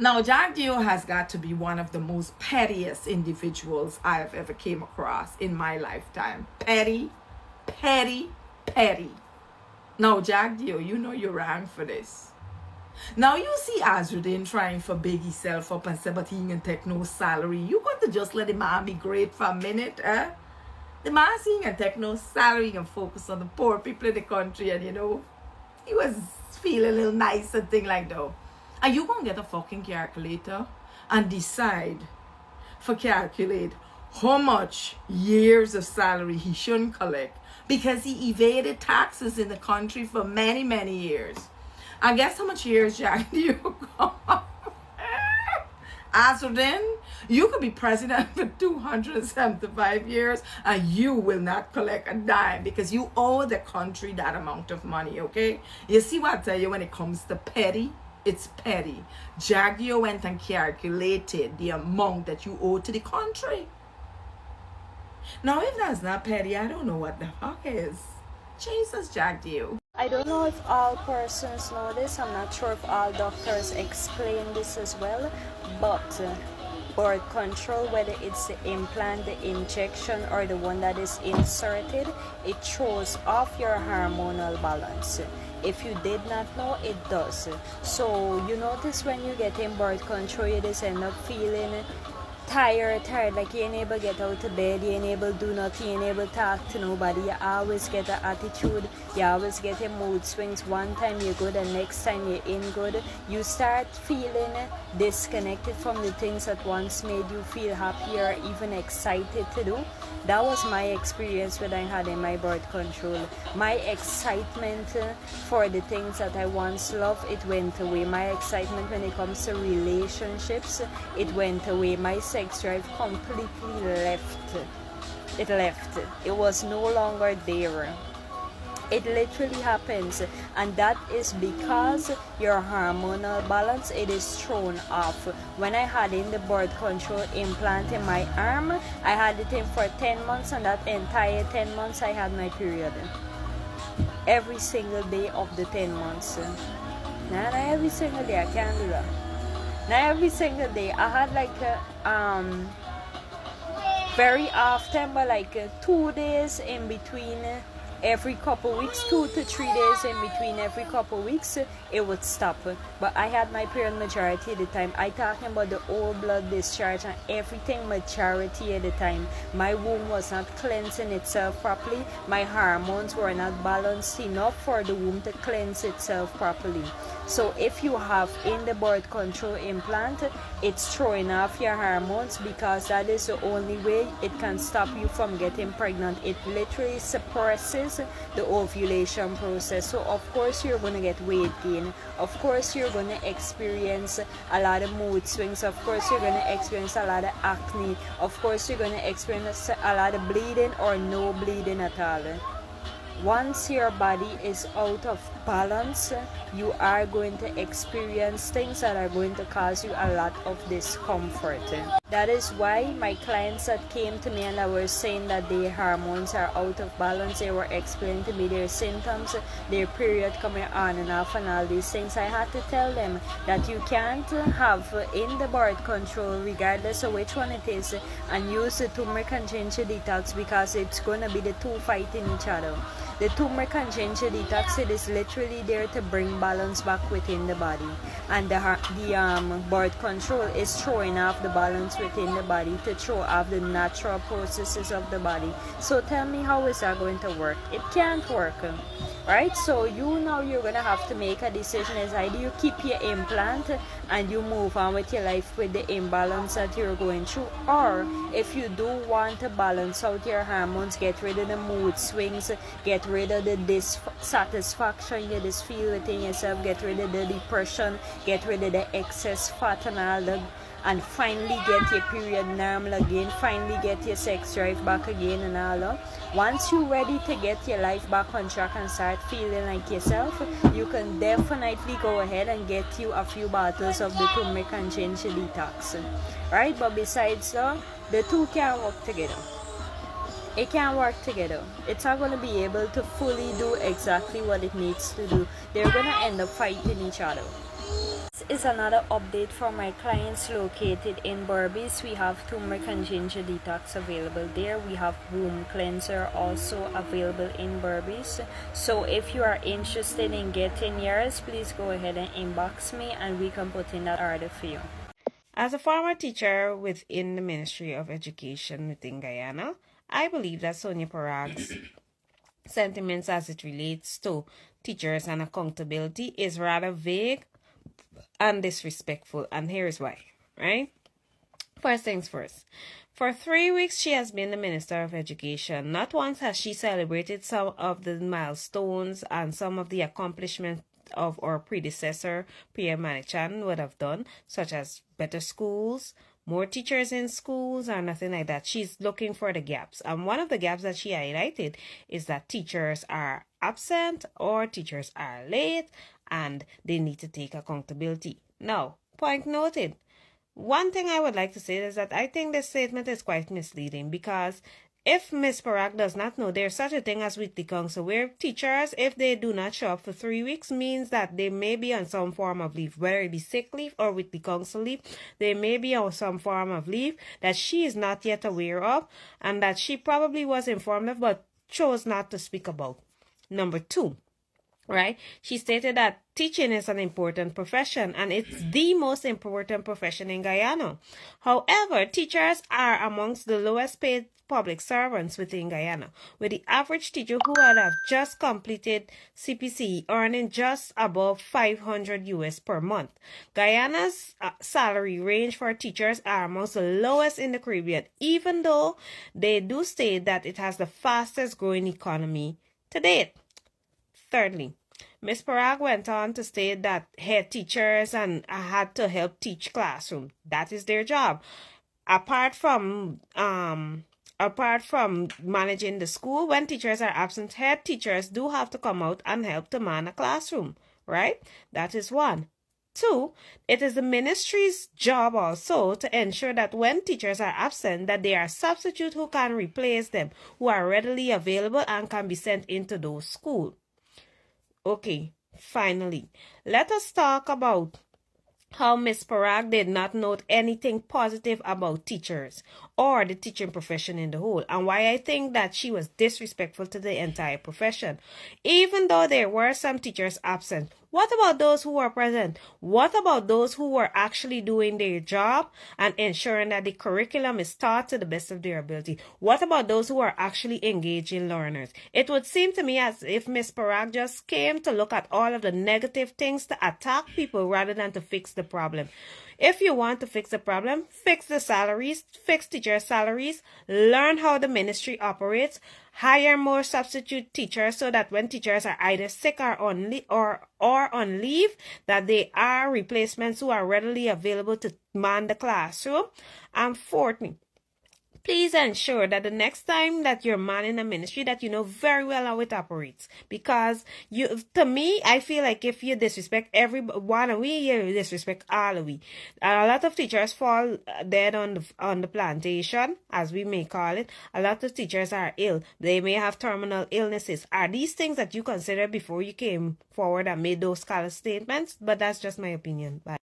Now, Jagdeo has got to be one of the most pettiest individuals I have ever came across in my lifetime. Petty, petty, petty. Now, Jagdeo, you know you're wrong for this. Now, you see Azruddin trying for big himself up and say, but he ain't take no salary. You got to just let the man be great for a minute, eh? The man saying and take no salary and focus on the poor people in the country, and he was feeling a little nice and thing like that. Are you gonna get a fucking calculator and decide for calculate how much years of salary he shouldn't collect because he evaded taxes in the country for many, many years? And guess how much years, Jack, you got? Azruddin, you could be president for 275 years and you will not collect a dime because you owe the country that amount of money, okay? You see what I tell you when it comes to petty? It's petty. Jagdeo went and calculated the amount that you owe to the country. Now, if that's not petty, I don't know what the fuck is. Jesus, Jagdeo. I don't know if all persons know this. I'm not sure if all doctors explain this as well. But birth control, whether it's the implant, the injection, or the one that is inserted, it throws off your hormonal balance. If you did not know, it does. So you notice when you get in birth control, you just end up feeling tired, like you ain't able to get out of bed, you ain't able to do nothing, you ain't able to talk to nobody, you always get an attitude, you always get a mood swings. One time you're good and next time you're in good. You start feeling disconnected from the things that once made you feel happy or even excited to do. That was my experience when I had in my birth control. My excitement for the things that I once loved, it went away. My excitement when it comes to relationships, it went away. My sex drive completely left. It left. It was no longer there. It literally happens, and that is because your hormonal balance, it is thrown off. When I had in the birth control implant in my arm, I had it in for 10 months, and that entire 10 months I had my period every single day of the 10 months. Not every single day, I can't do that. Not every single day. I had like very often, but like 2 days in between every couple weeks, 2 to 3 days in between every couple weeks, it would stop. But I had my period majority of the time. I talking about the old blood discharge and everything majority of the time. My womb was not cleansing itself properly. My hormones were not balanced enough for the womb to cleanse itself properly. So if you have in the birth control implant, it's throwing off your hormones because that is the only way it can stop you from getting pregnant. It literally suppresses the ovulation process. So of course you're going to get weight gain. Of course you're going to experience a lot of mood swings. Of course you're going to experience a lot of acne. Of course you're going to experience a lot of bleeding or no bleeding at all. Once your body is out of balance, you are going to experience things that are going to cause you a lot of discomfort. That is why my clients that came to me and I were saying that their hormones are out of balance, they were explaining to me their symptoms, their period coming on and off and all these things. I had to tell them that you can't have in the birth control, regardless of which one it is, and use the turmeric and ginger detox because it's going to be the two fighting each other. The turmeric and ginger detox, it is literally there to bring balance back within the body, and the birth control is throwing off the balance within the body to throw off the natural processes of the body. So tell me, how is that going to work? It can't work, right? So you're gonna have to make a decision. Is either you keep your implant and you move on with your life with the imbalance that you're going through, or if you do want to balance out your hormones, get rid of the mood swings, get rid of the dissatisfaction you just feel within yourself, get rid of the depression, get rid of the excess fat and all that, and finally get your period normal again, finally get your sex drive back again and all that. Once you're ready to get your life back on track and start feeling like yourself, you can definitely go ahead and get you a few bottles of the turmeric and ginger detox, right? But besides that, the two can't work together. It can't work together. It's not going to be able to fully do exactly what it needs to do. They're going to end up fighting each other. Is another update for my clients located in Berbice. We have turmeric and ginger detox available there. We have womb cleanser also available in Berbice. So if you are interested in getting yours, please go ahead and inbox me and we can put in that order for you. As a former teacher within the Ministry of Education within Guyana, I believe that Sonia Parag's sentiments as it relates to teachers and accountability is rather vague and disrespectful, and here's why, right? First things first. For 3 weeks, she has been the Minister of Education. Not once has she celebrated some of the milestones and some of the accomplishments of our predecessor, Priya Manichan, would have done, such as better schools, more teachers in schools, or nothing like that. She's looking for the gaps. And one of the gaps that she highlighted is that teachers are absent or teachers are late and they need to take accountability. Now, point noted. One thing I would like to say is that I think this statement is quite misleading, because if Ms. Parag does not know, there's such a thing as weekly council, where teachers, if they do not show up for 3 weeks, means that they may be on some form of leave, whether it be sick leave or weekly council leave. They may be on some form of leave that she is not yet aware of and that she probably was informed of but chose not to speak about. Number 2. Right? She stated that teaching is an important profession and it's the most important profession in Guyana. However, teachers are amongst the lowest paid public servants within Guyana, with the average teacher who would have just completed CPC earning just above $500 per month. Guyana's salary range for teachers are amongst the lowest in the Caribbean, even though they do state that it has the fastest growing economy to date. Thirdly, Ms. Parag went on to state that head teachers and had to help teach classroom. That is their job. Apart from managing the school, when teachers are absent, head teachers do have to come out and help to man a classroom, right? That is 1. 2, it is the ministry's job also to ensure that when teachers are absent, that there are substitutes who can replace them, who are readily available and can be sent into those schools. Okay, finally, let us talk about how Ms. Parag did not note anything positive about teachers or the teaching profession in the whole, and why I think that she was disrespectful to the entire profession. Even though there were some teachers absent, what about those who were present? What about those who were actually doing their job and ensuring that the curriculum is taught to the best of their ability? What about those who are actually engaging learners? It would seem to me as if Ms. Parag just came to look at all of the negative things to attack people rather than to fix the problem. If you want to fix the problem, fix the salaries, fix teachers' salaries, learn how the ministry operates, hire more substitute teachers so that when teachers are either sick or on leave, that they are replacements who are readily available to man the classroom. And fourthly, please ensure that the next time that you're manning a ministry, that you know very well how it operates. Because to me, I feel like if you disrespect everyone, you disrespect all of we. And a lot of teachers fall dead on the plantation, as we may call it. A lot of teachers are ill. They may have terminal illnesses. Are these things that you considered before you came forward and made those kind of statements? But that's just my opinion. Bye.